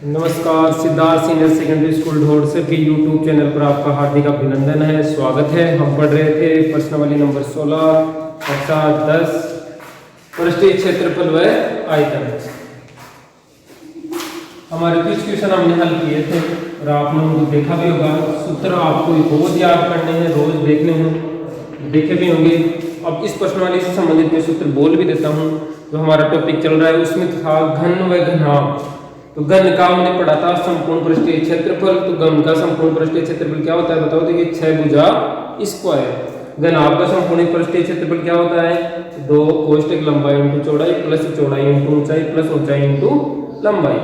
नमस्कार, Siddharth senior secondary school ढोड़ से भी यूट्यूब चैनल पर आपका हार्दिक अभिनंदन है, स्वागत है। हम पढ़ रहे थे प्रश्नावली नंबर 16 कक्षा 10 पृष्ठीय क्षेत्रफल व आयतन। हमारे कुछ क्वेश्चन हमने हल किए थे और आप लोगों को देखा भी होगा। सूत्र आपको रोज याद करने हैं, रोज देखने हैं, देखे भी होंगे। अब इस प्रश्नावली से संबंधित मैं सूत्र बोल भी देता हूँ। जो हमारा टॉपिक चल रहा है उसमें था घन व घनाभ। तो घन का हमने पढ़ा था संपूर्ण पृष्ठीय क्षेत्रफल। तो घन का संपूर्ण पृष्ठीय क्षेत्रफल क्या होता है बताओ। देखिए 6 भुजा स्क्वायर। घनाभ का संपूर्ण पृष्ठीय क्षेत्रफल क्या होता है 2 कोष्ठक लंबाई इंटू चौड़ाई प्लस चौड़ाई इंटू ऊंचाई प्लस ऊंचाई इंटू लंबाई।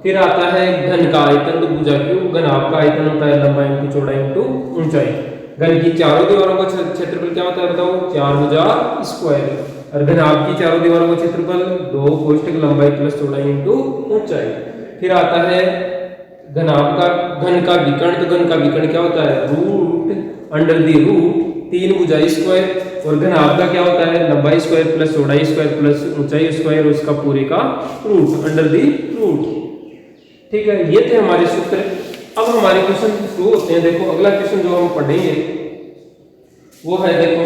फिर आता है घन का आयतन, तो भुजा क्यूब। घनाभ का आयतन होता है लंबाई इंटू चौड़ाई इंटू ऊंचाई। घन की चारों दीवारों का क्षेत्रफल क्या होता है बताओ 4 भुजा स्क्वायर। और घनाभ की चारों दीवारों का क्षेत्रफल 2 कोष्ठक लंबाई प्लस चौड़ाई इंटू ऊंचाई। फिर आता है घनाभ का घन का विकर्ण। तो घन का विकर्ण क्या होता है रूट अंडर दी रूट 3 भुजा स्क्वायर। और घनाभ का क्या होता है लंबाई स्क्वायर प्लस चौड़ाई स्क्वायर प्लस ऊंचाई स्क्वायर, उसका पूरे का रूट अंडर दी रूट। ठीक है, ये थे हमारे सूत्र। अब हमारे क्वेश्चन शुरू होते हैं। देखो अगला क्वेश्चन जो हम पढ़ेंगे वो है, देखो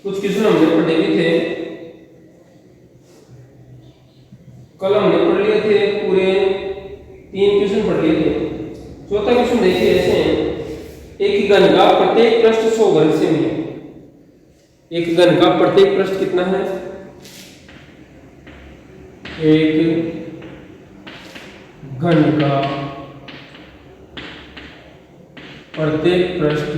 कुछ क्वेश्चन हमने पढ़े भी थे, कल हमने पढ़ लिए थे, पूरे 3 क्वेश्चन पढ़ लिए थे। चौथा क्वेश्चन देखिए ऐसे है, एक घन का प्रत्येक पृष्ठ 100 वर्ग सेमी है। एक घन का प्रत्येक पृष्ठ कितना है, एक घन का प्रत्येक पृष्ठ,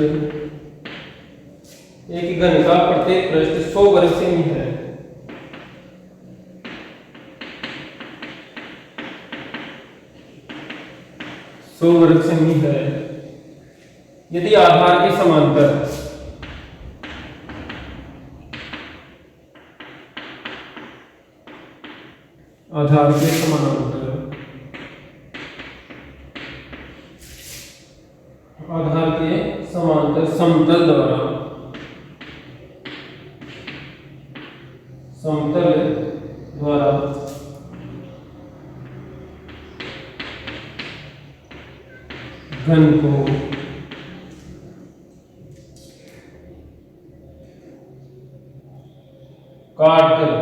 एक घन का प्रत्येक पृष्ठ 100 वर्ग सेमी है। वर्ग सेमी है यदि आधार के समांतर आधार के समानांतर आधार के समांतर समतल द्वारा घन को काटकर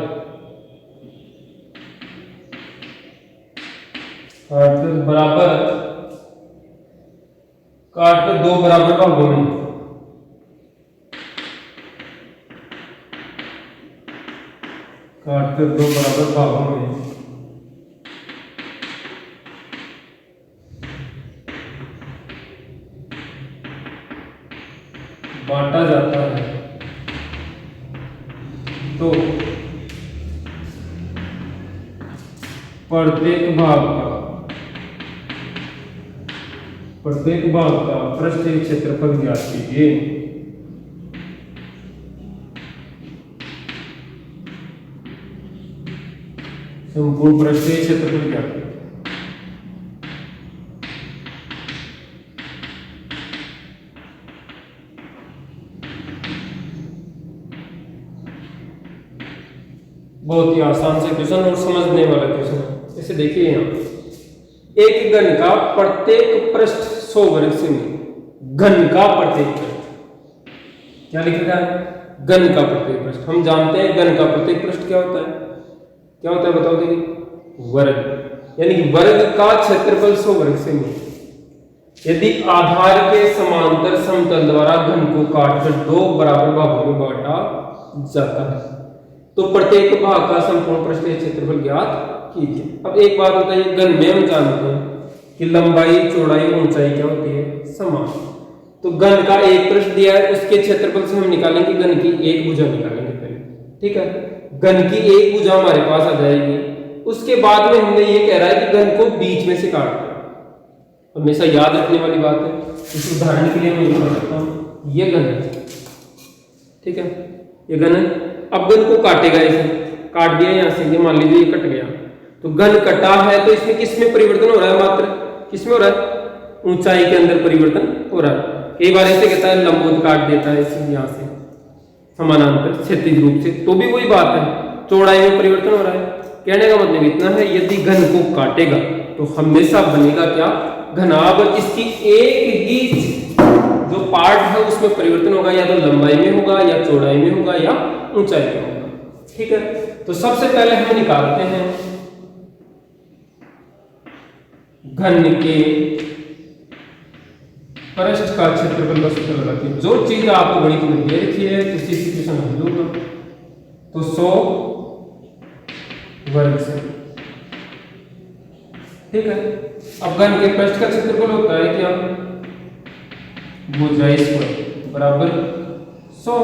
काटकर 2 बराबर भागों में बांटा जाता है। तो प्रत्येक भाग का पृष्ठीय क्षेत्रफल ज्ञात कीजिए। संपूर्ण पृष्ठीय क्षेत्रफल ज्ञात कीजिए। बहुत ही आसान से क्वेश्चन और समझने वाला क्वेश्चन है। इसे देखिए यहाँ, एक घन का प्रत्येक पृष्ठ 100 वर्ग सेमी। घन का प्रत्येक पृष्ठ क्या लिखेगा, घन का प्रत्येक पृष्ठ। हम जानते हैं घन का प्रत्येक पृष्ठ क्या होता है बताओ देखिए वर्ग, यानी कि वर्ग का क्षेत्रफल 100 वर्ग सेमी। यदि आधार के समांतर समतल द्वारा घन को काटकर 2 बराबर भागों में बांटा जाता है तो प्रत्येक भाग का संपूर्ण पृष्ठीय क्षेत्रफल ज्ञात कीजिए। अब एक बात होता है, घन में हम जानते हैं कि लंबाई चौड़ाई ऊंचाई क्या होती है समान। तो घन का एक पृष्ठ दिया है, उसके क्षेत्रफल से हम निकालेंगे घन की एक भुजा निकालेंगे पहले। ठीक है, घन की एक भुजा हमारे पास आ जाएगी। उसके बाद में हमने ये कह रहा है कि घन को बीच में से काटना। हमेशा याद रखने वाली बात है, इस उदाहरण के लिए मैं ये बताता हूँ, ये घन है। ठीक है, ये घन है। अब घन को काटेगा, इसे काट दिया यहाँ से, ये मान लीजिए ये कट गया। तो घन कटा है तो इसमें किसमें परिवर्तन हो रहा है, मात्र किसमें हो रहा है, ऊंचाई के अंदर परिवर्तन हो रहा है। कई बार ऐसे कहता है लंबवत काट देता है इसे यहाँ से, समानांतर क्षैतिज रूप से, तो भी वही बात है, चौड़ाई में परिवर्तन हो रहा है। कहने का मतलब इतना है, यदि घन को काटेगा तो हमेशा बनेगा क्या, घनाभ। इसकी एक ही जो पार्ट है उसमें परिवर्तन होगा, या तो लंबाई में होगा, या चौड़ाई में होगा, या ऊंचाई में होगा। ठीक है, तो सबसे पहले हम निकालते हैं घन के पृष्ठ का क्षेत्रफल का सूत्र लगाते हैं। जो चीज आपको गणित में दे रखी है उसी सिचुएशन में हल होगा, तो 100 वर्ग से। ठीक है, अब घन के पृष्ठ का क्षेत्रफल होता है क्या, भुजा स्क्वायर बराबर 100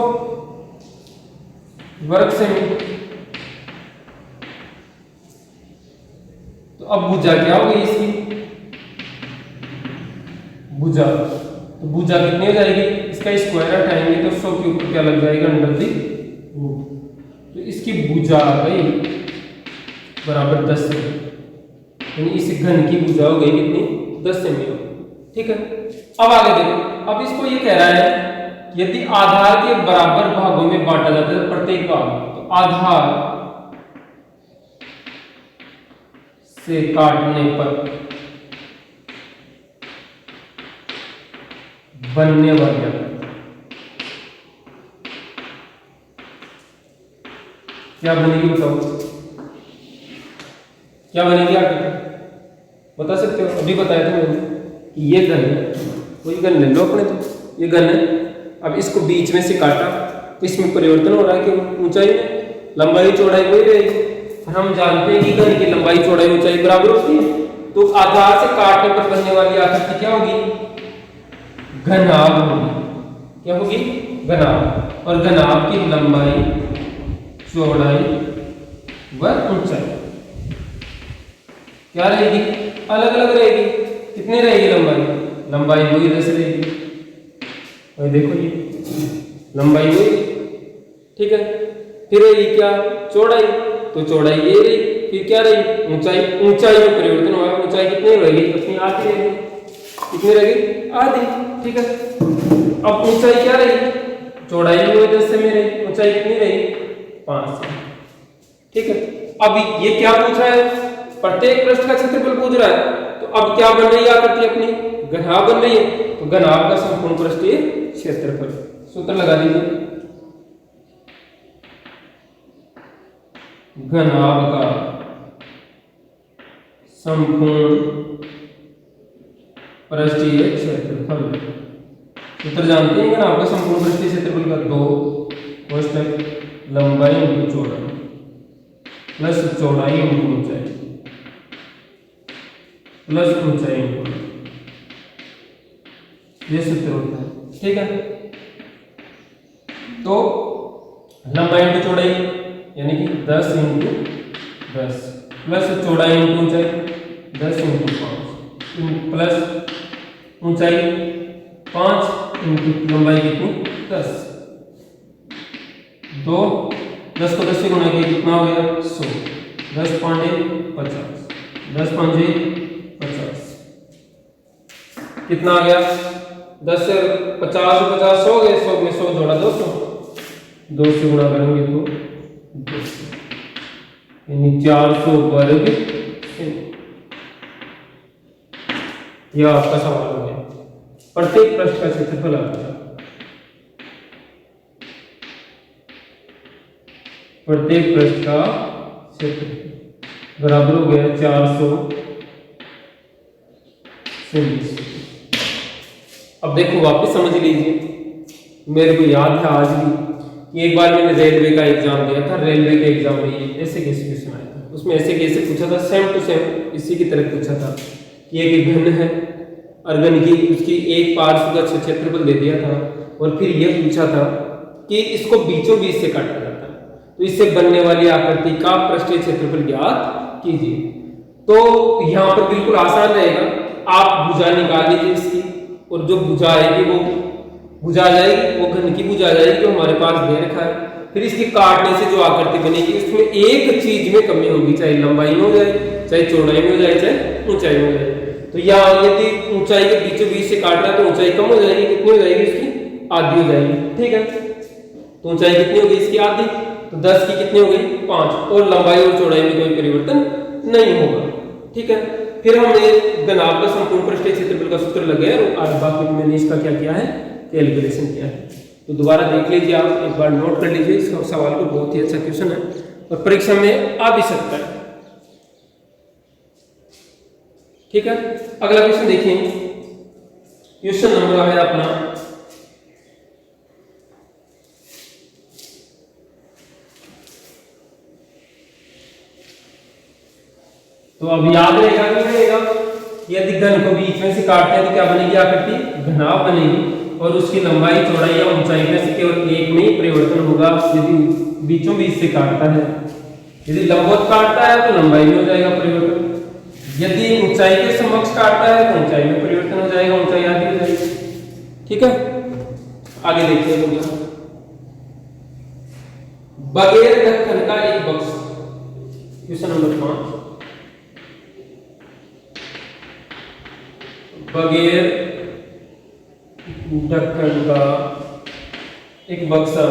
वर्ग से। तो अब भुजा क्या होगी इसकी, भुजा, तो भुजा कितनी हो जाएगी, इसका स्क्वायर हटाएंगे तो 100 के ऊपर क्या लग जाएगा, अंडर दी रूट। तो इसकी भुजा आ गई बराबर 10 सेमी, यानी इस घन की भुजा हो गई कितनी, 10 सेमी। ठीक है, अब आगे देखो, अब इसको ये कह रहा है यदि आधार के बराबर भागों में बांटा जाता है प्रत्येक भाग, तो आधार से काटने पर बनने वाली क्या बनेगी, बताओ क्या बनेगी, आप बता सकते हो, अभी बताया था मैंने कि ये घन है, वही घन ले लो अपने, तो ये घन है। अब इसको बीच में से काटा तो इसमें परिवर्तन हो रहा है कि ऊंचाई में, लंबाई चौड़ाई वही रहेगी। हम जानते हैं कि घन की लंबाई चौड़ाई ऊंचाई बराबर होती है, तो आधार से काटने पर बनने वाली आकृति क्या होगी, घनाभ होगी। क्या होगी, घनाभ। और घनाभ की लंबाई चौड़ाई व ऊंचाई क्या रहेगी, अलग अलग रहेगी। कितनी रहेगी लंबाई, लंबाई वही 10 रहेगी, और देखो ये लंबाई वही। ठीक है, फिर रहेगी क्या, चौड़ाई, तो चौड़ाई ये रही, फिर क्या रही, ऊंचाई, ऊंचाई में परिवर्तन होगा, ऊंचाई कितनी रहेगी, अपनी आधी रहेगी, कितनी रहेगी, आधी। ठीक है, अब ऊंचाई क्या रही, चौड़ाई में वही 10 सेमी रही, ऊंचाई कितनी रही, 5 सेमी। ठीक है, अब ये क्या पूछ रहा है, प्रत्येक पृष्ठ का क्षेत्रफल पूछ रहा है, तो अब क्या बन रही है आकृति अपनी, घनाभ बन रही है, तो घनाभ का संपूर्ण पृष्ठीय क्षेत्रफल, सूत्र लगा लीजिए, घनाभ का संपूर्ण पृष्ठीय क्षेत्रफल। सूत्र जानते हैं घनाभ का संपूर्ण पृष्ठीय क्षेत्रफल का, 2 कोष्ठक लंबाई इंटू चौड़ाई प्लस चौड़ाई इंटू ऊंचाई प्लस ऊंचाई इंटू, ये सूत्र होता है। ठीक है, तो लंबाई इंटू चौड़ाई यानी कि 10 इंटू 10 प्लस चौड़ाई इंटू ऊंचाई 10 इंटू 5 प्लस ऊंचाई 5 इंटू लंबाई कितनी 10, 2 10 को 10 से गुणा किया कितना हो गया 100, 10 पांडे 50, 10 पांजे 50, कितना आ गया 10 से 50 100 हो गए, 100 में 100 जोड़ा 200, 2 से गुणा करेंगे तो 200, यानी 400 वर्ग सेमी। यह आपका सवाल हो गया, प्रत्येक पृष्ठ का क्षेत्रफल आ गया, प्रत्येक पृष्ठ का क्षेत्रफल बराबर हो गया 400 सेमी। अब देखो वापस समझ लीजिए, मेरे को याद है आज भी, एक बार मैंने रेलवे का एग्जाम दिया था, रेलवे के एग्जाम में ऐसे कैसे क्वेश्चन आया था, उसमें ऐसे कैसे पूछा था, सेम टू सेम इसी की तरह पूछा था कि एक घन है और घन की उसकी एक पार्श्व का क्षेत्रफल दे दिया था, और फिर यह पूछा था कि इसको बीचों बीच से काटा जाता है, तो इससे बनने वाली आकृति का पृष्ठीय क्षेत्रफल ज्ञात कीजिए। तो यहाँ पर बिल्कुल आसान रहेगा, आप भुजा निकाल लीजिए इसकी, और जो भुजा आएगी वो भुजा आ जाएगी, वो घन की भुजा आ जाएगी जो हमारे पास दे रखा है। फिर इसके काटने से जो आकृति बनेगी उसमें एक चीज में कमी होगी, चाहे लंबाई में हो जाए, चाहे चौड़ाई में हो जाए, चाहे ऊंचाई में हो जाए। तो यहाँ यदि ऊंचाई के बीचों बीच से काटना तो ऊंचाई कम हो जाएगी, कितनी हो जाएगी उसकी, आधी हो जाएगी। ठीक है, तो ऊंचाई कितनी होगी इसकी आधी, तो 10 की कितनी हो गई 5, और लंबाई और चौड़ाई में कोई परिवर्तन नहीं होगा। ठीक है, फिर हमने घनाभ का संपूर्ण पृष्ठीय क्षेत्रफल का सूत्र लगे और बाकी मैंने इसका क्या किया है, कैलकुलेशन किया है। तो दोबारा देख लीजिए, आप एक बार नोट कर लीजिए इस सवाल को, बहुत ही अच्छा क्वेश्चन है और परीक्षा में आ भी सकता है। ठीक है, अगला क्वेश्चन देखिए, क्वेश्चन नंबर है अपना तो अब याद रहेगा कि रहेगा, यदि घन को बीच में से काटते हैं तो क्या बनेगी आकृति, घनाभ बनेगी और उसकी लंबाई चौड़ाई या ऊंचाई में से केवल एक में ही परिवर्तन होगा यदि बीचों बीच से काटता है। यदि लंबवत काटता है तो लंबाई में हो जाएगा परिवर्तन, यदि ऊंचाई के समक्ष काटता है तो ऊंचाई में परिवर्तन हो जाएगा, ऊंचाई आधी हो जाएगी। ठीक है, आगे देखते हैं भैया, बगैर ढक्कन का एक बक्स, क्वेश्चन नंबर 5, बगैर ढक्कन का एक बक्सा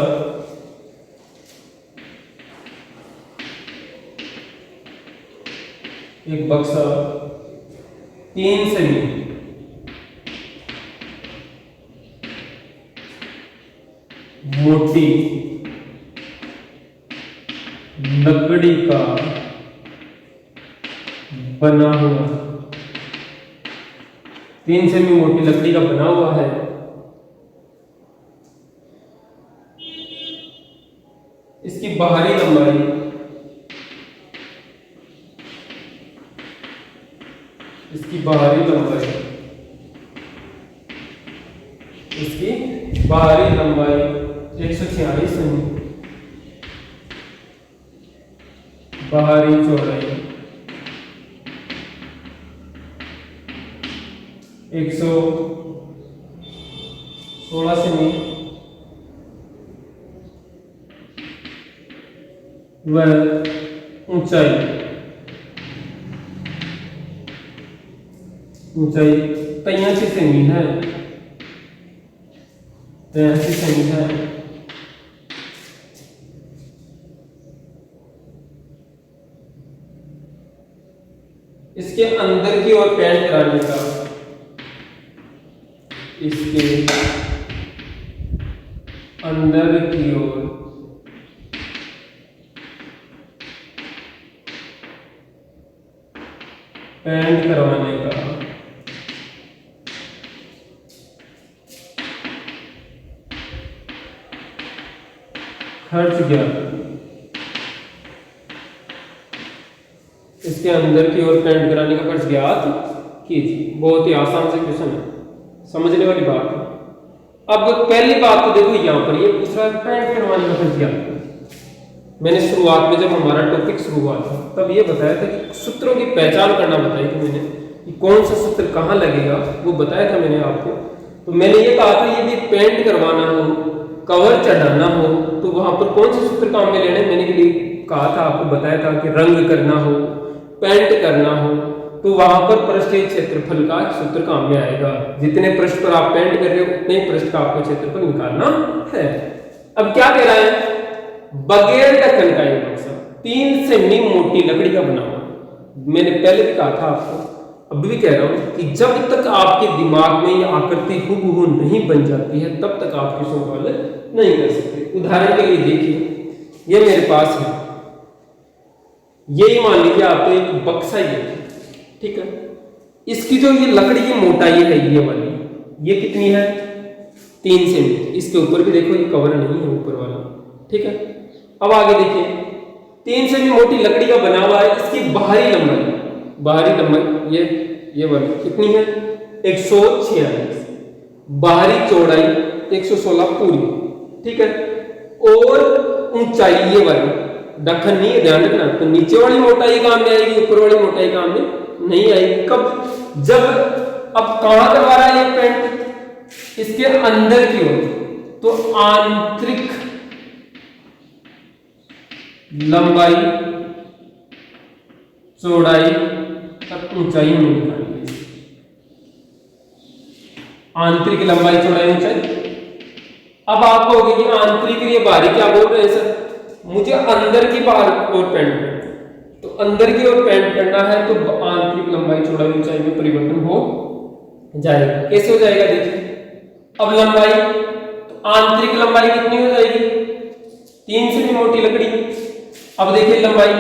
एक बक्सा 3 सेमी मोटी लकड़ी का बना हुआ, 3 सेमी मोटी लकड़ी का बना हुआ है, इसकी बाहरी लंबाई इसकी बाहरी लंबाई 146 सेमी, बाहरी चौड़ाई 116 सेमी व ऊंचाई 83 सेमी है, 83 सेमी है। इसके अंदर की ओर पेंट कराने का, इसके अंदर की ओर पेंट करवाने का खर्च क्या, इसके अंदर की ओर पेंट कराने का खर्च ज्ञात कीजिए। बहुत ही आसान से क्वेश्चन है, समझने वाली बात है। अब पहली बात तो देखो, यहां पर ये पूछ रहा है पेंट करवाने का खर्च ज्ञात। मैंने शुरुआत में जब हमारा टॉपिक शुरू हुआ था तब ये बताया था कि सूत्रों की पहचान करना बताई थी मैंने, कि कौन सा सूत्र कहाँ लगेगा वो बताया था मैंने आपको। तो मैंने ये कहा था यदि पेंट करवाना हो, कवर चढ़ाना हो, तो वहां पर कौन से सूत्र काम में लेने, मैंने कहा था आपको, बताया था कि रंग करना हो, पेंट करना हो तो वहां पर पृष्ठीय क्षेत्रफल का सूत्र काम में आएगा। जितने पृष्ठ पर आप पेंट कर रहे हो उतने ही पृष्ठ का आपको क्षेत्रफल निकालना है। अब क्या कह रहा है, बगैर ढक्कन का एक बक्सा 3 सेमी मोटी लकड़ी का बना हुआ। मैंने पहले भी कहा था आपको, अब भी कह रहा हूं कि जब तक आपके दिमाग में ये आकृति हूबहू नहीं बन जाती है तब तक आप क्वेश्चन को हल नहीं कर सकते। उदाहरण के लिए देखिए, ये मेरे पास है, यही मान लीजिए आपको एक बक्सा ही है, ठीक है। इसकी जो ये लकड़ी की मोटाई है ये वाली, ये कितनी है 3 सेमी। इसके ऊपर भी देखो ये कवर नहीं है ऊपर वाला, ठीक है। अब आगे देखिए, 3 सेमी मोटी लकड़ी का बना हुआ है, इसकी बाहरी लंबाई ये वाली कितनी है 146, बाहरी चौड़ाई 116 पूरी, ठीक है। और ऊंचाई ये वाली, ढक्कन नहीं है, ध्यान रखना, तो नीचे वाली मोटाई काम में आएगी, ऊपर वाली मोटाई काम में नहीं आएगी। कब, जब अब कहां करवा रहा है ये पेंट, इसके अंदर की ओर, तो आंतरिक लंबाई चौड़ाई और ऊंचाई में निकालेंगे। आंतरिक लंबाई चौड़ाई ऊंचाई। अब आपको होगी कि आंतरिक और ये बाहरी, क्या बोल रहे हैं सर, मुझे अंदर की बाहर और पेंट करना है, तो अंदर की ओर पेंट करना है तो आंतरिक लंबाई चौड़ाई ऊंचाई में परिवर्तन हो जाएगा। कैसे हो जाएगा देखिए, अब लंबाई, तो आंतरिक लंबाई कितनी हो जाएगी, 3 सेमी मोटी लकड़ी। अब देखिए लंबाई,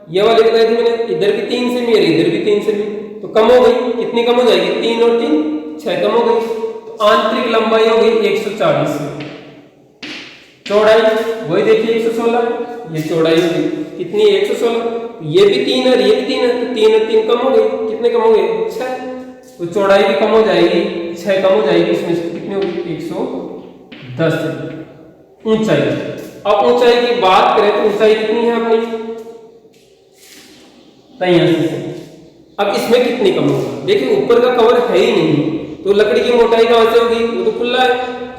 ये वाली बताई थी मैंने, इधर भी 3 सेमी और इधर भी 3 सेमी, तो कम हो गई, कितनी कम हो जाएगी, 3 और 3 6 कम हो गई, तो आंतरिक लंबाई हो गई 140 सेमी। चौड़ाई वही देखिए 116, ये चौड़ाई होगी कितनी, 116, ये भी 3 और ये भी 3 है, तो 3 और 3 कम हो गई, कितने कम हो गए, 6, तो चौड़ाई भी कम हो जाएगी, 6 कम हो जाएगी, इसमें से कितनी होगी 110। ऊंचाई, अब ऊंचाई की बात करें तो ऊंचाई कितनी है अपनी 83 सेमी। अब इसमें कितनी कम होगी, देखिए ऊपर का कवर है ही नहीं, तो लकड़ी की मोटाई कहां से होगी, वो तो खुला है,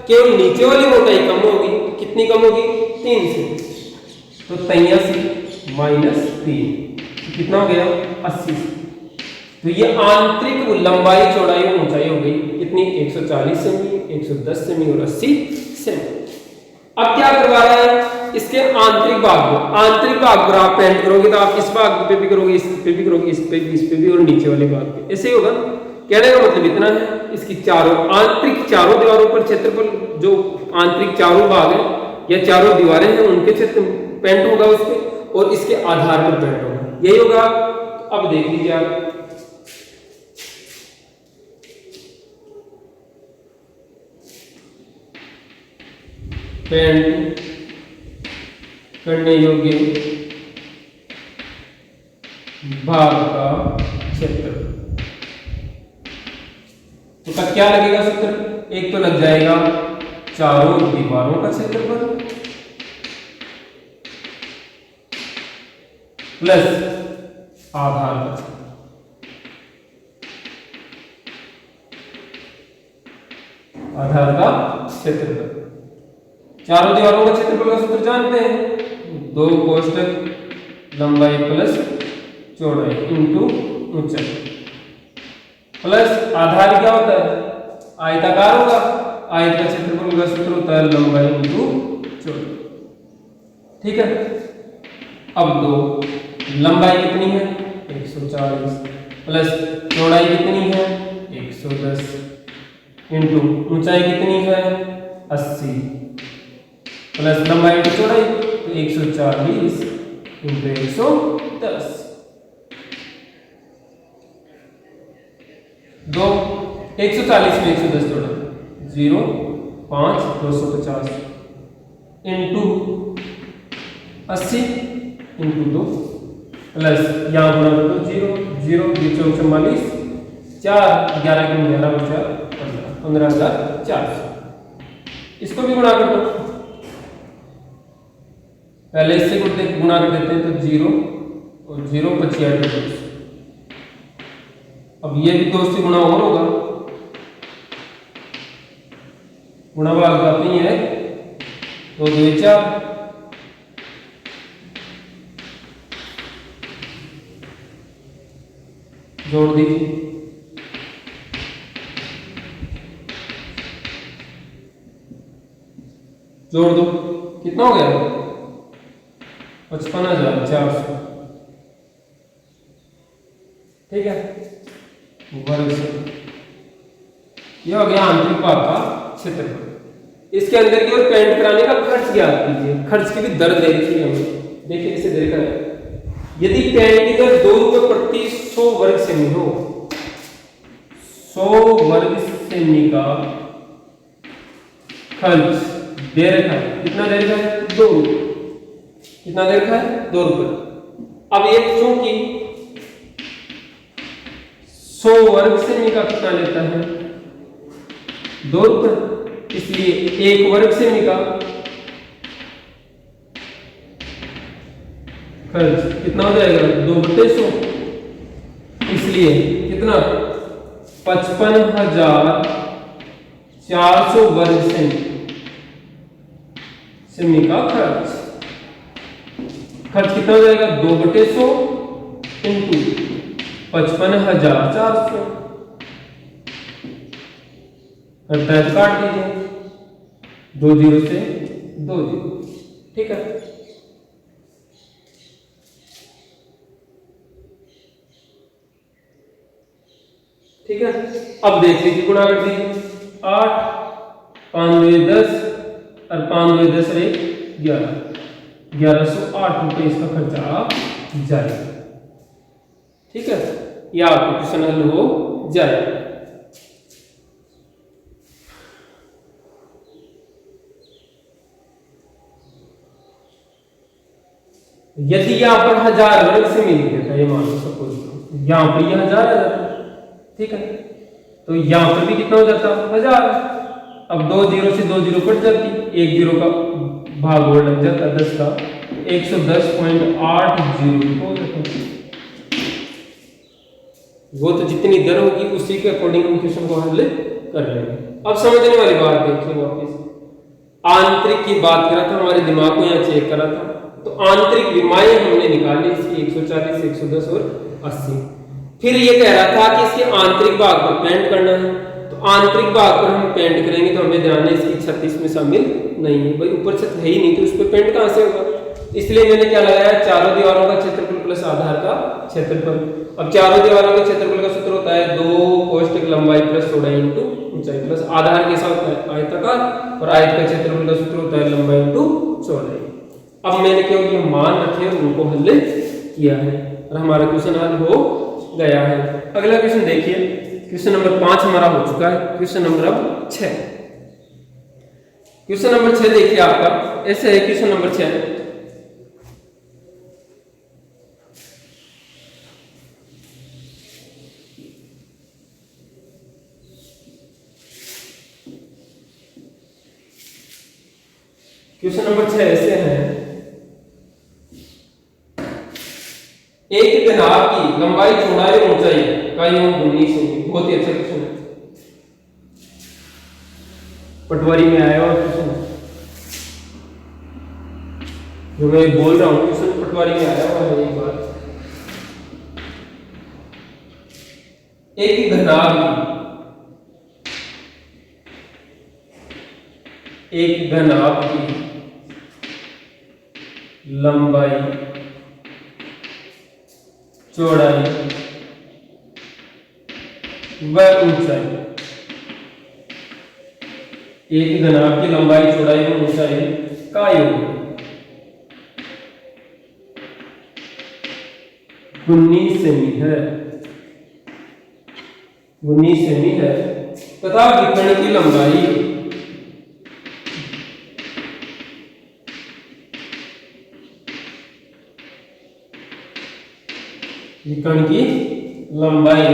केवल नीचे वाली मोटाई कम होगी, तो कितनी कम होगी 3 सेमी, तो 83 माइनस 3 कितना हो गया 80। तो ये आंतरिक लंबाई चौड़ाई और ऊंचाई हो गई कितनी, 140 सेमी, 110 सेमी और 80 सेमी। अब क्या करवा रहा है, इसके आंतरिक भाग को, आंतरिक भाग पर आप पेंट करोगे तो आप इस भाग पे भी करोगे, इस पे भी करोगे, इस पे भी और नीचे वाले भाग पे, ऐसे ही होगा। कहने का मतलब इतना है, इसकी चारों आंतरिक चारों दीवारों पर क्षेत्रफल, जो आंतरिक चारों भाग है या चारों दीवारें हैं उनके क्षेत्र पेंट होगा उस पे, और इसके आधार पर पेंट होगा, यही होगा। अब देख लीजिए आप, पेंट करने योग्य भाग का क्षेत्र, तो का क्या लगेगा सूत्र, एक तो लग जाएगा चारों दीवारों का क्षेत्रफल प्लस आधार का, आधार का क्षेत्रफल। चारों दीवारों का क्षेत्रफल का सूत्र जानते हैं, 2 कोष्टक लंबाई प्लस चौड़ाई इंटू ऊंचाई, प्लस आधार क्या होता है, आयताकार होगा, आयत का क्षेत्रफल का सूत्र होता है लंबाई इंटू चौड़ाई, ठीक है। अब 2 लंबाई कितनी है 140 प्लस चौड़ाई कितनी है 110 इंटू ऊंचाई कितनी है 80 प्लस लंबाई इंटू चौड़ाई, तो 140 इंटू 110, 2 140 में 110 जोड़ा 0 5 250 इंटू 80 इंटू 2 प्लस यहाँ गुणा कर दो 0 0 44 4 11 के 11 बचा 15,400, इसको भी गुणा कर दो, पहले इससे गुणा कर देते हैं तो 0 और 0 25। अब ये भी 2 से गुणा और होगा, गुणा भाग जाते ही है 2 2 4, जोड़ दीजिए, जोड़ दो, कितना हो गया 55,400, ठीक है। वर्ग से यह हो गया आंतरिक भाग का क्षेत्रफल। इसके अंदर की ओर पेंट कराने का खर्च ज्ञात कीजिए, खर्च की भी दर दे रखी है हमें, देखिए इसे देखा है, यदि पेंट की दर 2 रुपए प्रति 100 वर्ग सेमी हो, 100 वर्ग सेमी का खर्च दे रखा है, कितना दे रखा है 2 रुपए, कितना दे रखा है 2 रुपए। अब एक चूंकि 100 वर्ग सेमी का कितना लेता है 2 रुपए, इसलिए 1 वर्ग सेमी का खर्च कितना हो जाएगा 2/100, इसलिए कितना 55,400 वर्ग सेमी का खर्च कितना हो जाएगा 2/100 इंटू 55,400 करता है तो काट दीजिए, 2 0 से 2 0, ठीक है। ठीक है, अब देख लीजिए गुणा कर दीजिए 8 5 2 10 और 5 2 10 और 11, 1108 रुपये इसका खर्चा जाएगा। ठीक है, यह आपका क्वेश्चन हल हो जाएगा। यदि यहां पर 1000 वर्ग से मिल गया था, ये मान लो सपोज यहां पर यह 1000 आ जाता, ठीक है, तो यहां पर भी कितना हो जाता 1000। अब 2 0 से 2 0 कट जाती, 1 0 का भाग और लग जाता 10 का, 110.80 हो जाता। वो तो जितनी दर होगी उसी के अकॉर्डिंग हम क्वेश्चन को हल कर लेंगे। अब समझने वाली बात देखिए, वापस आंतरिक की बात करा था, हमारे दिमाग को यहाँ चेक करा था, तो आंतरिक विमाएं हमने निकाली इसकी 140 110 और 80। फिर ये कह रहा था कि इसके आंतरिक भाग पर पेंट करना है, तो आंतरिक भाग पर हम पेंट करेंगे तो हमें ध्यान है इसकी छत इसमें शामिल नहीं है, भाई ऊपर छत है ही नहीं, तो उस पर पेंट कहां से होगा। इसलिए मैंने क्या लगाया, चारों दीवारों का क्षेत्रफल प्लस आधार का क्षेत्रफल। अब चारों दीवारों के क्षेत्रफल का सूत्र होता है 2 कोष्ठक लंबाई प्लस चौड़ाई इंटू ऊंचाई, प्लस आधार कैसा होता है आयताकार, और आयत का क्षेत्रफल का सूत्र होता है लंबाई इंटू चौड़ाई। अब मैंने केवल ये मान रखे और उनको हल किया है और हमारा क्वेश्चन हल हो गया है। अगला क्वेश्चन देखिए, क्वेश्चन नंबर 5 हमारा हो चुका है। क्वेश्चन नंबर अब 6, क्वेश्चन नंबर 6 देखिए आपका ऐसे है। क्वेश्चन नंबर 6, क्वेश्चन नंबर 6 ऐसे है, एक घनाभ की लंबाई चौड़ाई और ऊंचाई का योग 19 सेमी। बहुत ही अच्छा क्वेश्चन है, पटवारी में आया हुआ क्वेश्चन है, जो मैं बोल रहा हूं क्वेश्चन पटवारी में आया हुआ है। एक बात, एक घनाभ की लंबाई चौड़ाई व ऊंचाई, एक घनाभ की लंबाई चौड़ाई व ऊंचाई का योग 19 सेमी है, 19 सेमी है, तथा विकर्ण की लंबाई विकर्ण की लंबाई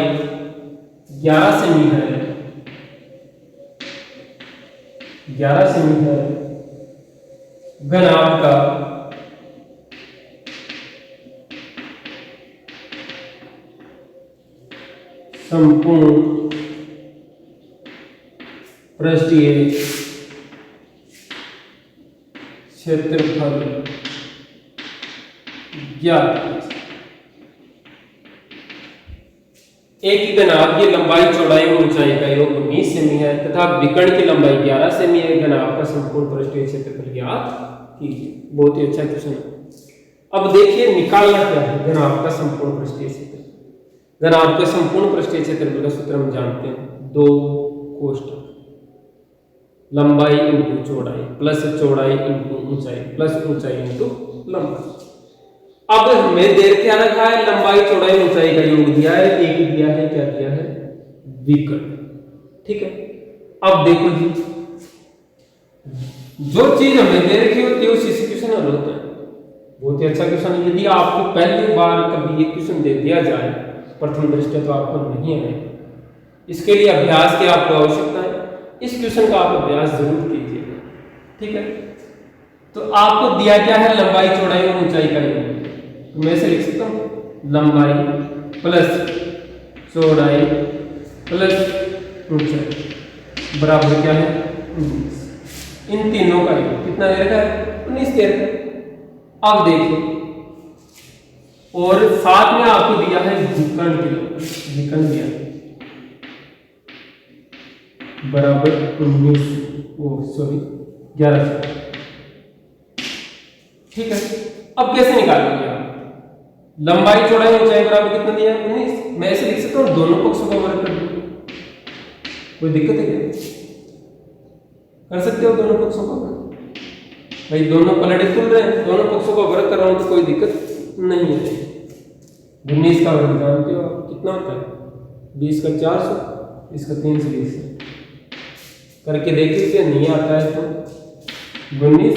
11 सेमी है, 11 सेमी है। घनाभ का संपूर्ण पृष्ठीय क्षेत्रफल ज्ञात। एक घनाभ की लंबाई चौड़ाई और ऊंचाई का योग 19 सेमी है तथा विकर्ण की लंबाई 11 सेमी है। घनाभ का संपूर्ण पृष्ठीय क्षेत्रफल ज्ञात कीजिए। बहुत ही अच्छा क्वेश्चन है। अब देखिए निकालना क्या है घनाभ का संपूर्ण पृष्ठीय क्षेत्रफल। घनाभ का संपूर्ण पृष्ठीय क्षेत्रफल का सूत्र हम जानते हैं, 2 कोष्ठक लंबाई इंटू चौड़ाई प्लस चौड़ाई इंटू ऊंचाई प्लस ऊंचाई इंटू लंबाई। अब हमें देर क्या रखा है, लंबाई चौड़ाई ऊंचाई का योग दिया है, एक दिया है, क्या दिया है, विकर्ण। ठीक है, अब देखो जी, जो चीज हमें दे रखी होती है उसी से क्वेश्चन हल होता है। बहुत ही अच्छा क्वेश्चन है। यदि आपको पहली बार कभी ये क्वेश्चन दे दिया जाए प्रथम दृष्टया तो आपको नहीं है, इसके लिए अभ्यास की आपको आवश्यकता है। इस क्वेश्चन का आप अभ्यास जरूर कीजिएगा। ठीक है, तो आपको दिया क्या है, लंबाई चौड़ाई और ऊंचाई का योग। तो मैं इसे लिख सकता हूं, लंबाई प्लस चौड़ाई प्लस ऊंचाई बराबर क्या है, 19। इन तीनों का योग कितना दे रखा है, 19 दे रखा है। अब देखिए, और साथ में आपको दिया है विकर्ण की, विकर्ण दिया बराबर 19, सॉरी 11। ठीक है, अब कैसे निकालेंगे आप? लंबाई चौड़ाई ऊंचाई बराबर कितना दिया? 19। मैं ऐसे लिख सकता हूँ, दोनों पक्षों का वर्ग कर दूं। कोई दिक्कत है क्या? कर सकते हो दोनों पक्षों का वर्ग। भाई दोनों पलड़े तुल रहे हैं, दोनों पक्षों का वर्ग कर रहा हूं तो कोई दिक्कत नहीं है। 19 का वर्ग जानते हो आप कितना होता है? 20 का 400, इसका 320 है। करके देख लीजिए, नहीं आता है तो 19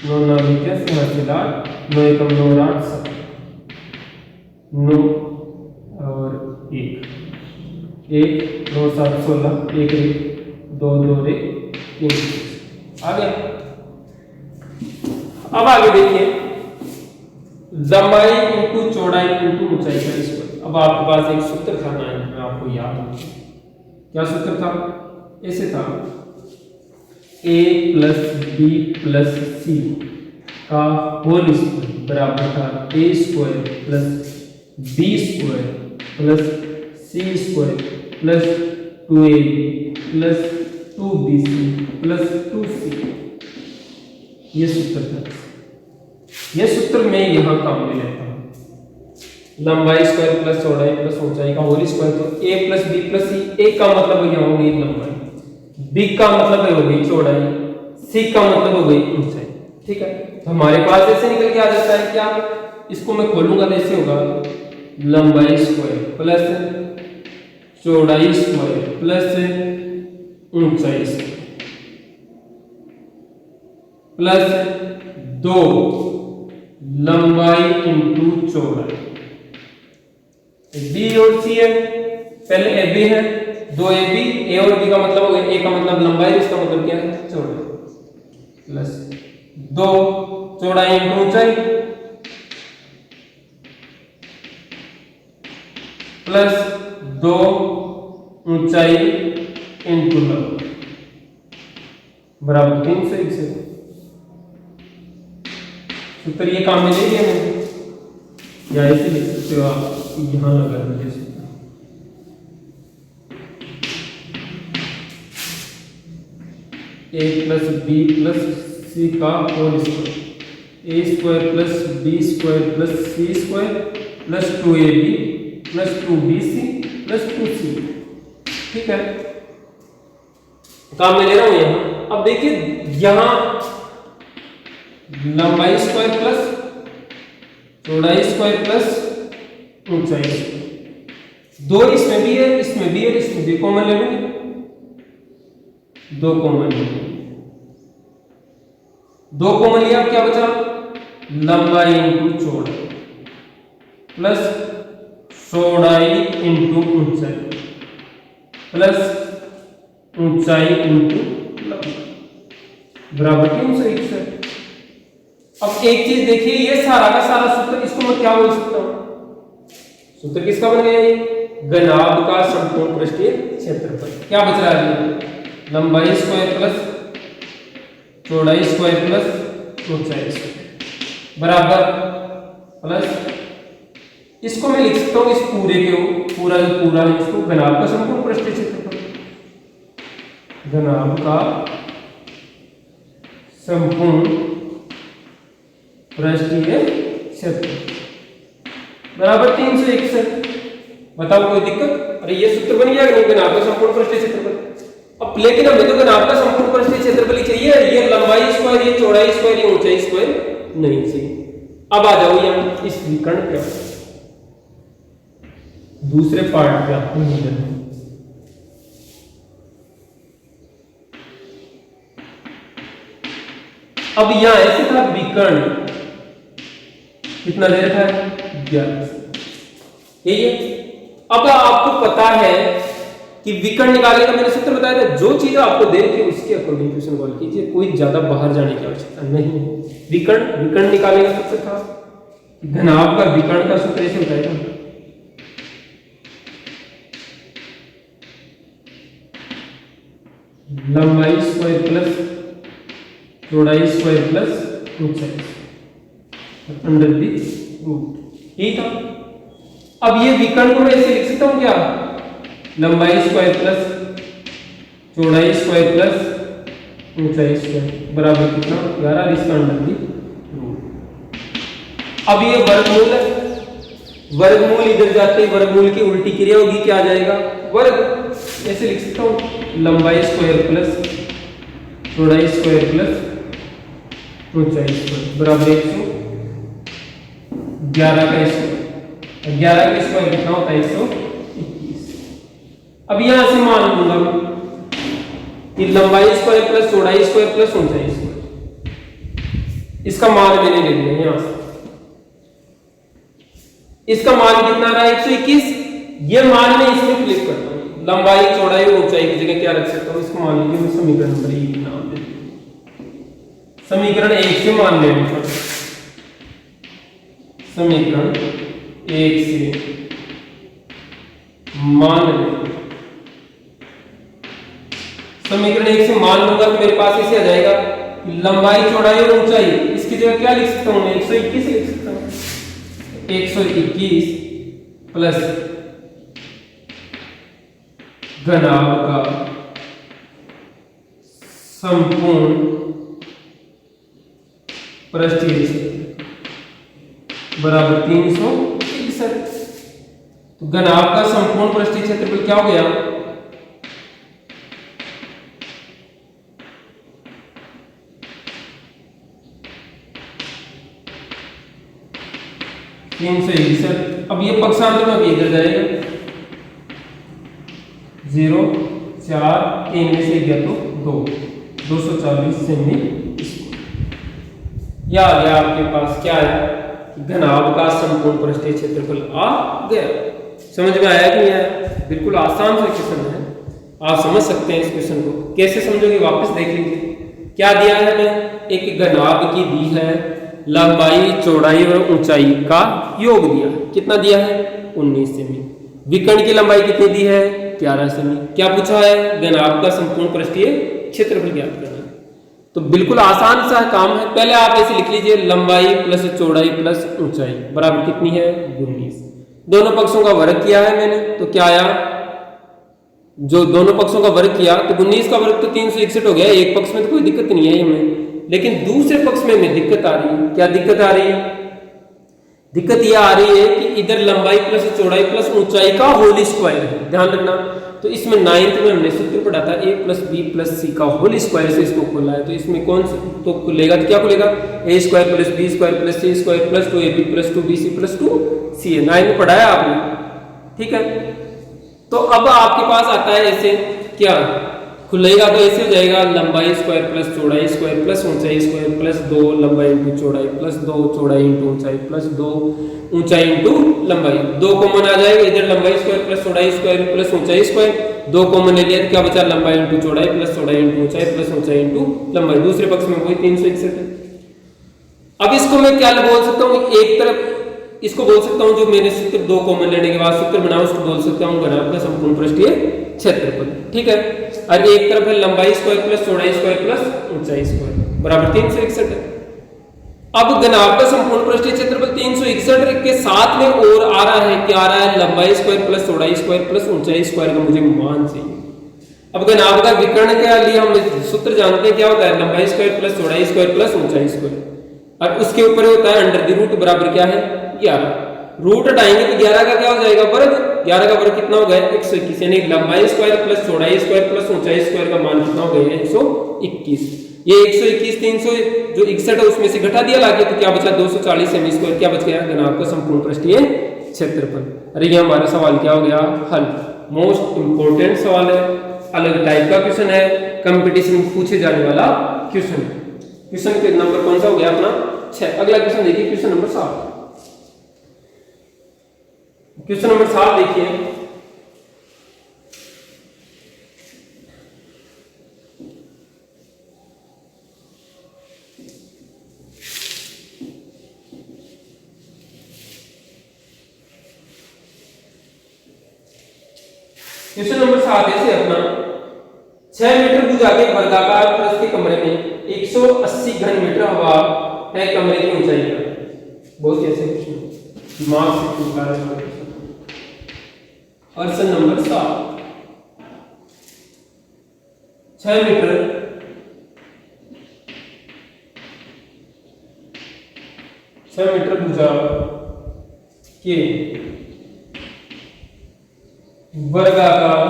9 9 21 हासिल 8 9 एकम 9 8 7 9 और 1 1 2 7 16 1 1 2 2 1 3 आ गया। अब आगे देखिए, लंबाई इंटू चौड़ाई इंटू ऊंचाई का स्क्वायर। अब आपके पास एक सूत्र था ना, आपको याद हो क्या सूत्र था? ऐसे था, a plus B plus C का होल स्क्वायर बराबर था a square plus B square plus C square plus 2ab plus 2bc plus 2c। ये सूत्र था। ये सूत्र मैं यहां काम में लेता हूं। लंबाई स्क्वायर प्लस चौड़ाई प्लस ऊंचाई का होल स्क्वायर, तो a plus B plus C. a का मतलब यहाँ हो गई लंबाई, b का मतलब हो गई चौड़ाई, c का मतलब हो गई ऊंचाई। ठीक है, तो हमारे पास ऐसे निकल के आ जाता है क्या? इसको मैं खोलूंगा तो ऐसे होगा, लंबाई स्क्वायर प्लस चौड़ाई स्क्वायर प्लस ऊंचाई स्क्वायर प्लस 2 लंबाई इंटू चौड़ाई। बी और सी है, पहले ए बी है, 2ab, ए और बी का मतलब हो गया, ए का मतलब लंबाई, इसका मतलब क्या है? चौड़ाई प्लस 2 चौड़ाई इंटू ऊंचाई प्लस 2 ऊंचाई इंटू लंबाई बराबर 361। सूत्र ये काम में ले लिया मैंने, या ऐसे लिख सकते हो आप, यहां लगा दीजिए सूत्र। a plus B plus C का whole square, a square plus B square plus C square plus 2ab plus 2bc plus 2c। ठीक है, काम में ले रहा हूं यहां। अब देखिए, यहां लंबाई स्क्वायर प्लस चौड़ाई स्क्वायर प्लस ऊंचाई स्क्वायर, 2 इसमें भी है, इसमें भी है, इसमें भी कॉमन ले लेंगे, 2 कॉमन ले लेंगे। 2 कॉमन लिया, क्या बचा? लंबाई इंटू चौड़ाई प्लस चौड़ाई इंटू ऊंचाई प्लस ऊंचाई इंटू लंबाई बराबर 361। अब एक चीज देखिए, ये सारा का सारा सूत्र, इसको मैं क्या बोल सकता हूं? सूत्र किसका बन गया? ये घनाभ का संपूर्ण पृष्ठीय क्षेत्रफल। क्या बच रहा है? लंबाई स्क्वायर प्लस चौड़ाई स्क्वायर प्लस ऊंचाई स्क्वायर बराबर प्लस, इसको मैं लिख सकता हूं इस पूरे के पूरा जो पूरा है, इसको घनाभ का संपूर्ण पृष्ठीय क्षेत्रफल, घनाभ का संपूर्ण पृष्ठीय क्षेत्र बराबर 361। बताओ कोई दिक्कत? अरे ये सूत्र बन गया कि नहीं? घनाभ का संपूर्ण पृष्ठीय क्षेत्रफल। अब लेकिन हमें तो घनाभ का संपूर्ण पृष्ठीय क्षेत्रफल ही चाहिए, ये लंबाई स्क्वायर, ये चौड़ाई स्क्वायर, ये ऊंचाई स्क्वायर नहीं चाहिए। अब आ जाओ यहाँ इस विकर्ण पे, दूसरे पार्ट पे आपको नहीं करना। अब यहां ऐसे था विकर्ण, कितना दे रखा है? 11। यही है। अब आपको पता है कि विकर्ण निकालने का मैंने सूत्र बताया था, जो चीज आपको दे रखी है उसके अकॉर्डिंग क्वेश्चन सॉल्व कीजिए, कोई ज्यादा बाहर जाने की आवश्यकता नहीं है। विकर्ण निकालने का सूत्र था, घनाभ का विकर्ण का सूत्र ऐसे बताया था, लंबाई स्क्वायर प्लस चौड़ाई स्क्वायर प्लस ऊंचाई अंडर दी रूट। यही था। अब ये विकर्ण को मैं ऐसे लिख सकता हूं क्या? लंबाई स्क्वायर प्लस चौड़ाई स्क्वायर प्लस ऊंचाई स्क्वायर बराबर कितना 11 इसका अंडर की रूट। अब ये वर्गमूल है, वर्गमूल इधर जाते ही वर्गमूल की उल्टी क्रिया होगी, क्या आ जाएगा वर्ग। ऐसे लिख सकता हूं लंबाई स्क्वायर प्लस चौड़ाई स्क्वायर प्लस ऊंचाई स्क्वायर बराबर 111 का स्क्वायर। 11 का स्क्वायर कितना होता है 121। अब यहां से मान लूंगा कि लंबाई स्क्वायर प्लस चौड़ाई स्क्वायर प्लस ऊंचाई स्क्वायर, इसका मान मैंने ले लिया यहां से। इसका मान कितना रहा 121। ये मान मैं इसमें क्लिक करता हूं, लंबाई चौड़ाई और ऊंचाई की जगह क्या रख सकता हूं, इसको मान लीजिए मैं समीकरण नंबर 1 नाम दे, समीकरण 1 से मान लेंगे। समीकरण 1 से मान लेंगे, समीकरण 1 से मान लूंगा तो मेरे पास ऐसे आ जाएगा लंबाई चौड़ाई और ऊंचाई, इसकी जगह क्या लिख सकता हूं मैं 121 लिख सकता हूं। 121 प्लस घनाभ का संपूर्ण पृष्ठीय क्षेत्र बराबर 361। तो घनाभ का संपूर्ण पृष्ठीय क्षेत्रफल क्या हो गया 361। अब ये पक्षांतर में इधर जाएगा 0 4 3 में से गया तो 240 सेमी। या आ गया आपके पास क्या है घनाभ का संपूर्ण पृष्ठीय क्षेत्रफल आ गया। समझ में आया कि नहीं आया? बिल्कुल आसान सा क्वेश्चन है, आप समझ सकते हैं इस क्वेश्चन को। कैसे समझोगे वापस देख लीजिए। क्या दिया है हमें, एक घनाभ की दी है, लंबाई चौड़ाई और ऊंचाई का योग दिया है। कितना दिया है 19 सेमी। विकर्ण की लंबाई कितनी दी है 11 सेमी। क्या पूछा है घनाभ का संपूर्ण पृष्ठीय क्षेत्रफल ज्ञात करना। तो बिल्कुल आसान सा काम है। पहले आप ऐसे लिख लीजिए लंबाई प्लस चौड़ाई प्लस ऊंचाई बराबर कितनी है 19। दोनों पक्षों का वर्ग किया है मैंने, तो क्या आया, जो दोनों पक्षों का वर्ग किया तो 19 का वर्ग तो 361 हो गया। एक पक्ष में तो कोई दिक्कत नहीं है हमें, लेकिन दूसरे पक्ष में हमें दिक्कत आ रही है। क्या दिक्कत आ रही है? दिक्कत यह आ रही है कि इधर लंबाई प्लस चौड़ाई प्लस ऊंचाई का होल स्क्वायर है, ध्यान रखना। तो इसमें 9th में हमने सूत्र पढ़ा था a plus B plus C का होल स्क्वायर से इसको खोला है। तो इसमें कौन सा तो खुलेगा, तो क्या खुलेगा a square plus B square plus C square plus 2ab plus 2bc plus 2ca। 9 में पढ़ा है आपने, ठीक है। तो अब आपके पास आता है ऐसे, क्या खुलेगा तो ऐसे हो जाएगा लंबाई स्क्वायर प्लस चौड़ाई स्क्वायर प्लस ऊंचाई स्क्वायर प्लस 2 लंबाई इंटू चौड़ाई प्लस 2 चौड़ाई इंटू ऊंचाई प्लस 2 ऊंचाई इंटू लंबाई। 2 कॉमन आ जाएगा, इधर लंबाई स्क्वायर प्लस चौड़ाई स्क्वायर प्लस ऊंचाई स्क्वायर। 2 कॉमन ले लिया तो क्या बचा लंबाई इंटू चौड़ाई प्लस चौड़ाई इंटू ऊंचाई प्लस ऊंचाई इंटू लंबाई। दूसरे पक्ष में वही 361 है। अब इसको मैं क्या बोल सकता हूँ, एक तरफ इसको बोल सकता हूं, जो मैंने सूत्र 2 कॉमन लेने के बाद सूत्र बनाया उसको बोल सकता हूं घनाभ का संपूर्ण पृष्ठीय क्षेत्रफल, ठीक है। और एक तरफ है लंबाई स्क्वायर प्लस चौड़ाई स्क्वायर प्लस ऊंचाई स्क्वायर बराबर 361 है। अब घनाभ का संपूर्ण पृष्ठीय क्षेत्रफल 361 के साथ में और आ रहा है, क्या आ रहा है लंबाई स्क्वायर प्लस चौड़ाई स्क्वायर प्लस ऊंचाई स्क्वायर का मुझे मान चाहिए। अब घनाभ का विकर्ण के लिए हम सूत्र जानते हैं, क्या होता है लंबाई स्क्वायर प्लस चौड़ाई स्क्वायर प्लस ऊंचाई स्क्वायर, और उसके ऊपर होता है अंडर द रूट बराबर क्या है 11। रूट हटाएंगे तो 11 का क्या हो जाएगा वर्ग। 11 का वर्ग कितना हो गया 121, यानी लंबाई स्क्वायर प्लस चौड़ाई स्क्वायर प्लस ऊंचाई स्क्वायर का मान कितना हो गया 121। ये 121 300 जो 61 है उसमें से घटा दिया लाके, तो क्या बचा 240 सेमी स्क्वायर। क्या बच गया घनाभ का संपूर्ण पृष्ठीय क्षेत्रफल। अरे ये हमारा सवाल क्या हो गया हल। मोस्ट इंपोर्टेंट सवाल है, अलग टाइप का क्वेश्चन है, कंपटीशन में पूछे जाने वाला क्वेश्चन है। क्वेश्चन के नंबर कौन सा हो गया अपना 6। अगला क्वेश्चन देखिए, क्वेश्चन नंबर 7। क्वेश्चन नंबर 7 देखिए, क्वेश्चन नंबर 7 ऐसे अपना 6 मीटर भुजा के वर्गाकार प्रस्थ के कमरे में 180 घन मीटर हवा है, कमरे की ऊंचाई क्या। बहुत कैसे दिमाग से निकाल रहे हैं। क्वेश्चन नंबर 7 6 मीटर 6 मीटर भुजा के वर्गाकार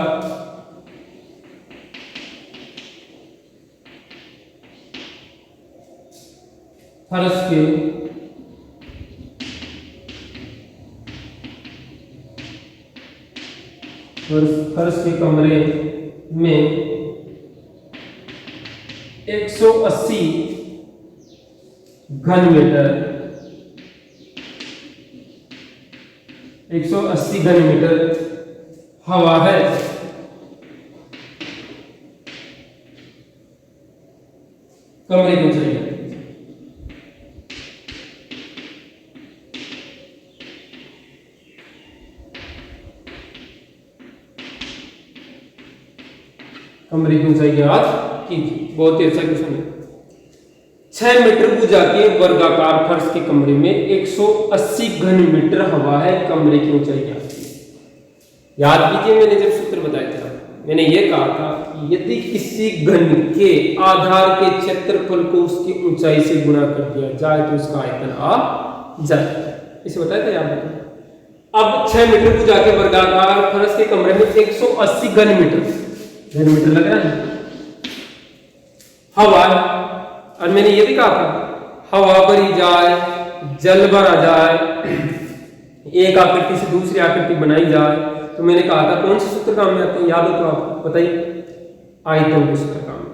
फर्श के कमरे में 180 घन मीटर 180 घन मीटर हवा है। कमरे की ऊंचाई याद कीजिए, बहुत ही अच्छा क्वेश्चन है। 6 मीटर भुजा के वर्गाकार फर्श के कमरे में 180 घन मीटर हवा है। कमरे की ऊंचाई क्या है? याद कीजिए, मैंने जब सूत्र बताया था, मैंने ये कहा था कि यदि किसी घन के आधार के क्षेत्रफल को उसकी ऊंचाई से गुणा कर दिया जाए तो उसका आयतन आ जाए। इसे बताया था, याद रखिए। अब 6 मीटर भुजा के वर्गाकार फर्श के कमरे में 180 घन मीटर लग रहा है हवा। और मैंने ये भी कहा था हवा भरी जाए, जल भरा जाए, एक आकृति से दूसरी आकृति बनाई जाए, तो मैंने कहा था कौन से सूत्र काम में आते हैं? याद हो तो आप बताइए। आयतन के सूत्र काम में।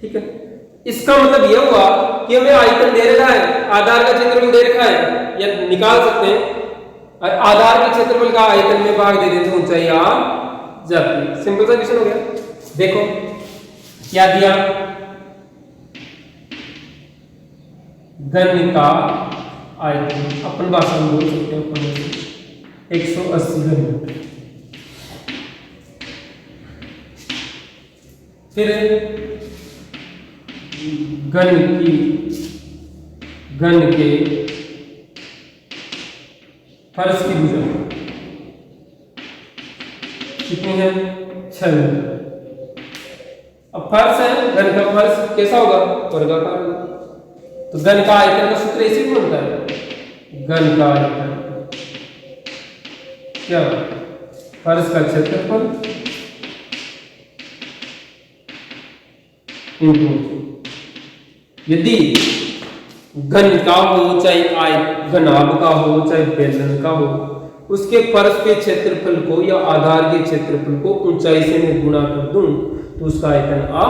ठीक है, इसका मतलब यह हुआ कि हमें आयतन दे रखा है, आधार का क्षेत्रफल दे रखा है, या निकाल सकते हैं। और आधार के क्षेत्रफल का आयतन में भाग दे देते ऊंचाई आ जाती है। सिंपल सा क्वेश्चन हो गया। देखो क्या दिया, घन का आयतन अपन भाषा में बोल सकते हैं 180 घन मीटर। फिर घन के फर्श की भुजा कितनी है? 6 मीटर। अब फर्श है, घन का फर्श कैसा होगा? वर्गाकार होगा। तो घन का आयतन का सूत्र इसी में बनता है। घन का आयतन क्या? फर्श का क्षेत्रफल इंटू। यदि घन का हो, चाहे घनाभ का हो, चाहे बेलन का हो, उसके फर्श के क्षेत्रफल को या आधार के क्षेत्रफल को ऊंचाई से मैं गुणा कर दूं तो उसका आयतन आ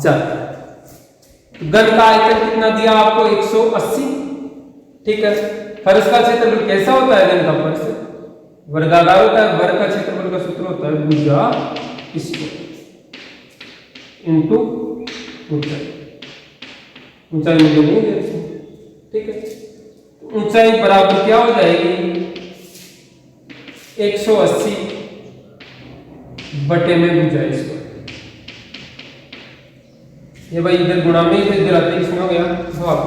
जाता है। घन का आयतन कितना दिया आपको? 180। ठीक है, फर्श का क्षेत्रफल कैसा होता है? घन का फर्श वर्गाकार होता है। वर्ग का क्षेत्रफल का सूत्र होता है भुजा स्क्वायर इनटू ऊंचाई। ऊंचाई मुझे नहीं दे रही। ठीक है, ऊंचाई बराबर क्या हो जाएगी? 180 बटे में भुजा स्क्वायर। ये भाई इधर गुणा में इधर आते इसमें हो गया भाग।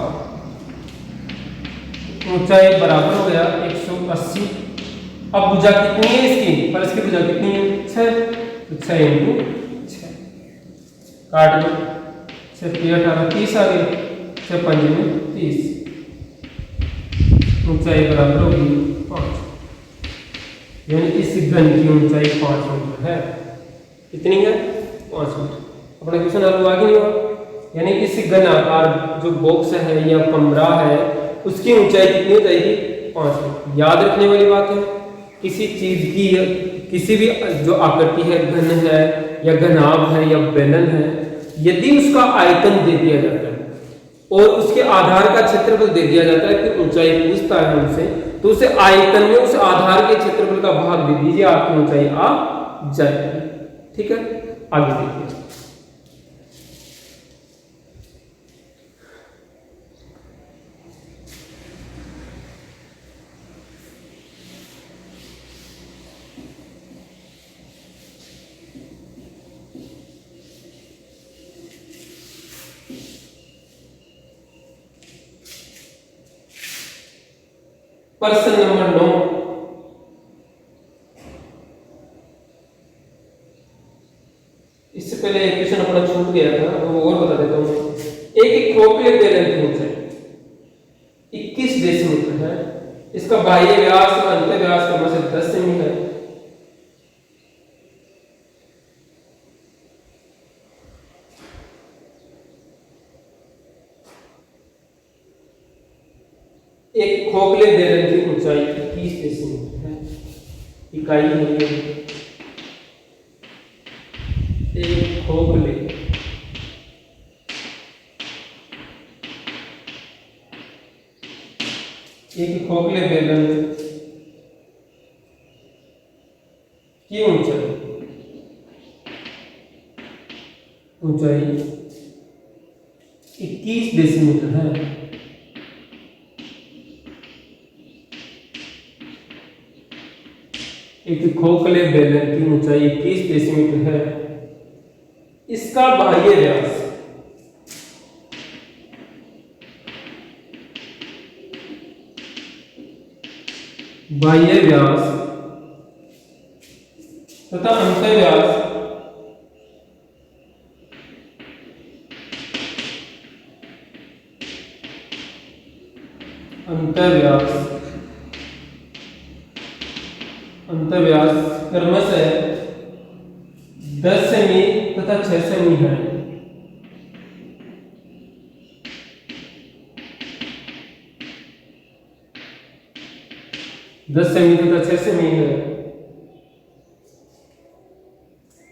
ऊंचाई बराबर हो गया 180। अब भुजा कितनी है इसकी? फर्श की भुजा कितनी है? 6। तो 6 इंटू 6 काट दो। 6 18 30 आ गई। 6 5 में 30। ऊंचाई बराबर होगी 5। यानी इस घन की ऊंचाई 5 मीटर है। कितनी है? 5 मीटर। अपना क्वेश्चन हल हुआ कि नहीं हुआ? यानी इस घन आकार जो बॉक्स है या कमरा है उसकी ऊंचाई कितनी हो जाएगी? 5 मीटर। याद रखने वाली बात है, किसी चीज की किसी भी जो आकृति है, घन है या घनाभ है या बेलन है, यदि उसका आयतन दे दिया जाता है और उसके आधार का क्षेत्रफल दे दिया जाता है कि ऊंचाई पूछता है हमसे, तो उसे आयतन में उस आधार के क्षेत्रफल का भाग दे दीजिए, आपकी ऊंचाई आ जाएगी। ठीक है, आगे देखिए। प्रश्न नंबर 9। इससे पहले एक क्वेश्चन अपना छूट गया था, वो और बता देता हूँ। एक खोखले बेलन की ऊंचाई 21 डेसिमल इसका बाह्य व्यास और अंत व्यास क्रमशः से 10 सेमी है। एक खोखले बेलन की ऊंचाई 21 सेंटीमीटर है। इकाई है एक खोखले बेलन की ऊंचाई 21 डेसीमीटर है। एक खोखले बेलन की ऊंचाई 21 डेसीमीटर है। इसका बाह्य व्यास तथा अंतर्व्यास क्रमशः 10 सेमी तथा 6 सेमी है।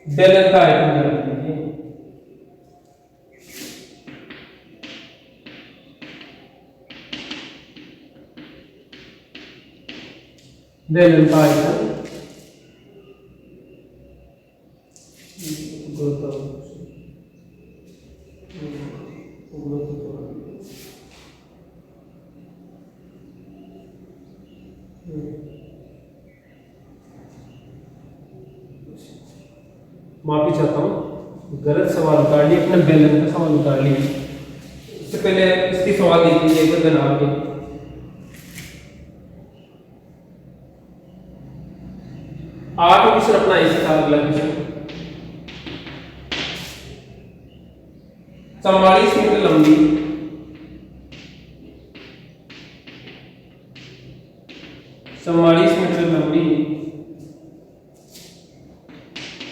बेलन का आयतन ज्ञात कीजिए। बेलन का आयतन माफी चाहता हूँ, गलत सवाल उतार लिया, अपने बेलन का सवाल उतार लिया। इससे पहले इसकी सवाल देख लीजिए एक बार आपके। आठ क्वेश्चन अपना इसके साथ अगला क्वेश्चन 44 मीटर लंबी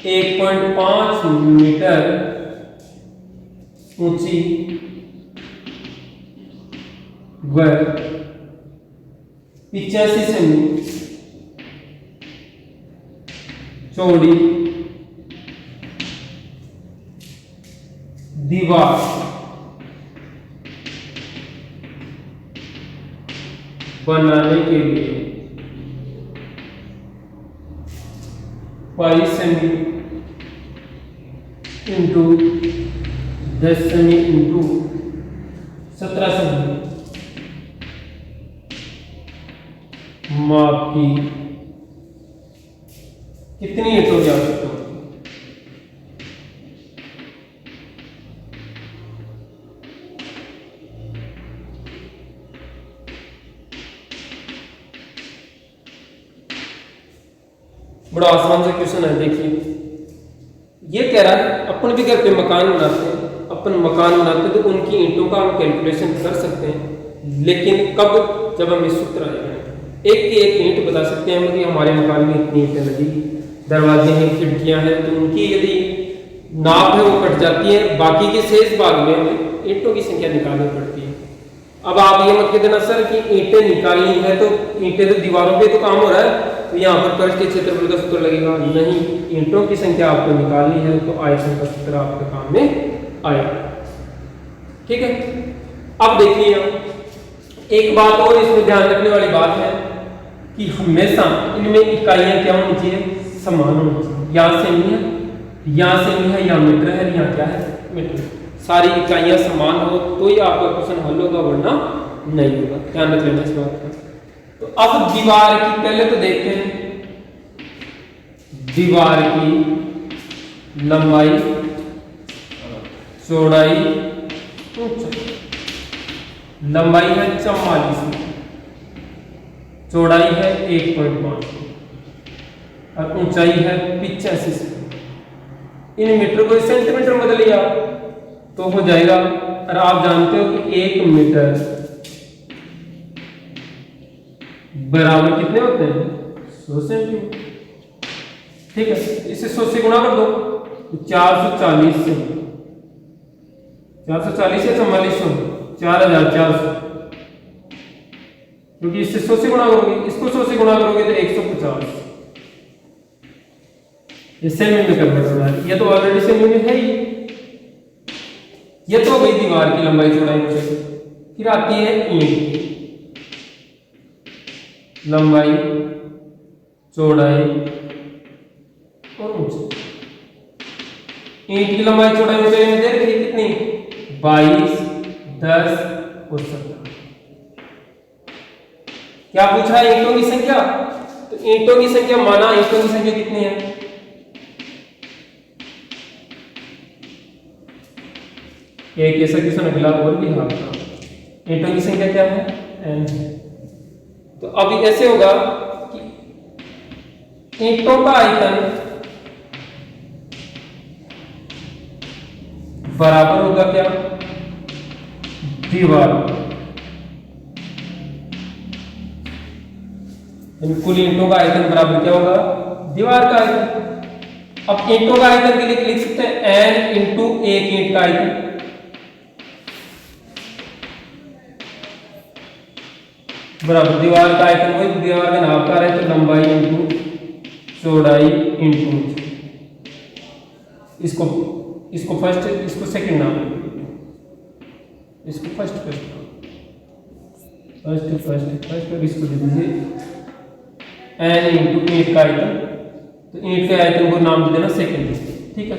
1.5 मीटर ऊंची व 85 सेमी चौड़ी दीवार बनाने के लिए 5 semi into 10 semi into 17 semi माप की कितनी ईंटों की आवश्यकता होती है? बड़ा आसान सा क्वेश्चन है। देखिए ये कह रहा है अपन भी घर पे मकान बनाते हैं, तो उनकी ईंटों का हम कैलकुलेशन कर सकते हैं, लेकिन कब? जब हम इस सूत्र आएगा एक की एक ईंट बता सकते हैं कि हमारे मकान में इतनी ईंटें लगी, दरवाजे हैं, खिड़कियां हैं, तो उनकी यदि नाप है वो कट जाती है, बाकी के शेष भाग में हमें ईंटों की संख्या निकालनी पड़ती है। अब आप ये मत कह देना सर कि ईंटें निकालनी है तो ईंटें तो दीवारों पे तो काम हो रहा है, तो यहाँ पर फर्श के क्षेत्रफल का सूत्र लगेगा। नहीं, ईंटों की संख्या आपको निकालनी है तो आयतन का सूत्र आपके काम में आएगा। ठीक है, अब देखिए एक बात और इसमें ध्यान रखने वाली बात है कि हमेशा इनमें इकाइयां क्या होनी चाहिए? समान होनी चाहिए। यहाँ सेमी है, यहाँ सेमी है, यहाँ मीटर है, यहाँ क्या है? मीटर। सारी इकाइयां समान हो तो ही आपका क्वेश्चन हल होगा, वरना नहीं होगा। ध्यान रख लेना इस बात का। तो अब दीवार की पहले तो देखते हैं, दीवार की लंबाई, चौड़ाई, ऊंचाई। लंबाई है 44 मीटर, चौड़ाई है 1.5 और ऊंचाई है 85 सेंटीमीटर। इन मीटर को सेंटीमीटर में बदलिए तो हो जाएगा। और आप जानते हो कि 1 मीटर बराबर कितने होते हैं 100 सेंटीमीटर। ठीक है, इसे 100 से गुणा कर दो तो 440 से 440 या 4400 4400, क्योंकि इससे 100 से गुणा करोगे, इसको 100 से गुणा करोगे तो 150। ये सेमी में कन्वर्ट हो रहा है, ये तो ऑलरेडी सेमी में है ही। ये तो हो गई दीवार की लंबाई चौड़ाई ऊंचाई। फिर आती है ईंट की लंबाई चौड़ाई और ऊंचाई। ईंट की लंबाई चौड़ाई ऊंचाई में दे रखी कितनी 22, 10 और 17। क्या पूछा है ईंटों की संख्या, तो ईंटों की संख्या माना ईंटों की संख्या कितनी है, एक ऐसा क्वेश्चन अगला और भी हाँ था। ईंटों की संख्या क्या है n। तो अब ऐसे होगा कि ईंटों का आयतन बराबर होगा क्या दीवार, कुल ईंटों का आयतन बराबर क्या होगा दीवार का आयतन। अब ईंटों का आयतन के लिए लिख सकते हैं n इंटू एक ईंट का आयतन, बराबर दीवार का आयतन वही दीवार का नापकार है तो लंबाई इंटू चौड़ाई इंटू ऊंचाई। इसको फर्स्ट इसको सेकंड नाम देंगे, इसको फर्स्ट और इसको दे दीजिए n इंटू ईंट का आयतन, तो ईंट के आयतन को नाम दे देना सेकंड। ठीक है,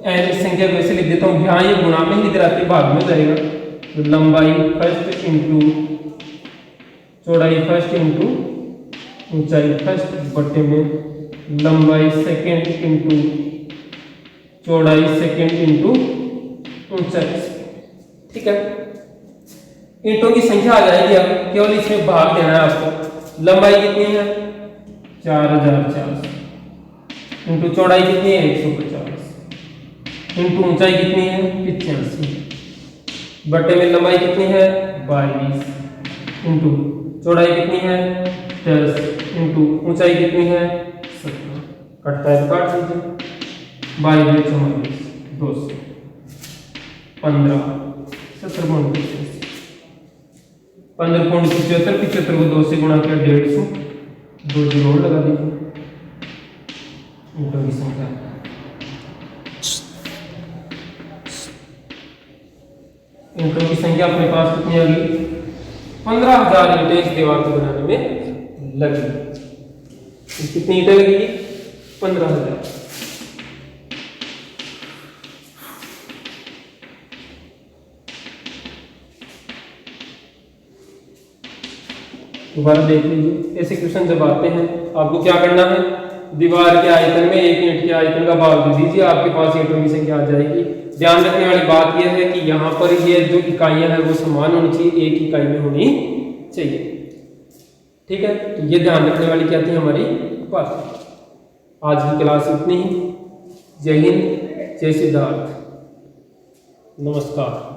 n इस संख्या को ऐसे लिख देता हूँ, यहाँ ये गुणा में ही इधर आके भाग में जाएगा, तो लंबाई फर्स्ट इंटू चौड़ाई फर्स्ट इंटू ऊंचाई फर्स्ट बटे में लंबाई सेकंड इंटू चौड़ाई सेकंड इंटू ऊंचाई। ठीक है, ईंटों की संख्या आ जाएगी। अब केवल इसमें भाग देना है आपको। लंबाई कितनी है 4400 इंटू चौड़ाई कितनी है 150 इंटू ऊंचाई कितनी है 85 बटे में लंबाई कितनी है 22 इंटू चौड़ाई कितनी है 10 इंटू ऊंचाई कितनी है 17। कटता है तो काट दीजिए, 22 200 15 17.75 15.75 को 2 से गुणा किया 150, 2 जीरो और लगा दीजिए। ईंटों की संख्या अपने पास कितनी आ गई 15,000 ईंटें इस दीवार को बनाने में लगी। कितनी ईंटें लगेगी 15,000। दोबारा देख लीजिए, ऐसे क्वेश्चन जब आते हैं आपको क्या करना है, दीवार के आयतन में एक ईंट के आयतन का भाग दे दीजिए, आपके पास ईंटों की संख्या आ जाएगी। ध्यान रखने वाली बात यह है कि यहाँ पर ये जो इकाइयां हैं वो समान होनी चाहिए, एक इकाई में होनी चाहिए। ठीक है, तो ये ध्यान रखने वाली क्या थी हमारी बात। आज की क्लास इतनी ही। जय हिंद, जय सिद्धार्थ, नमस्कार।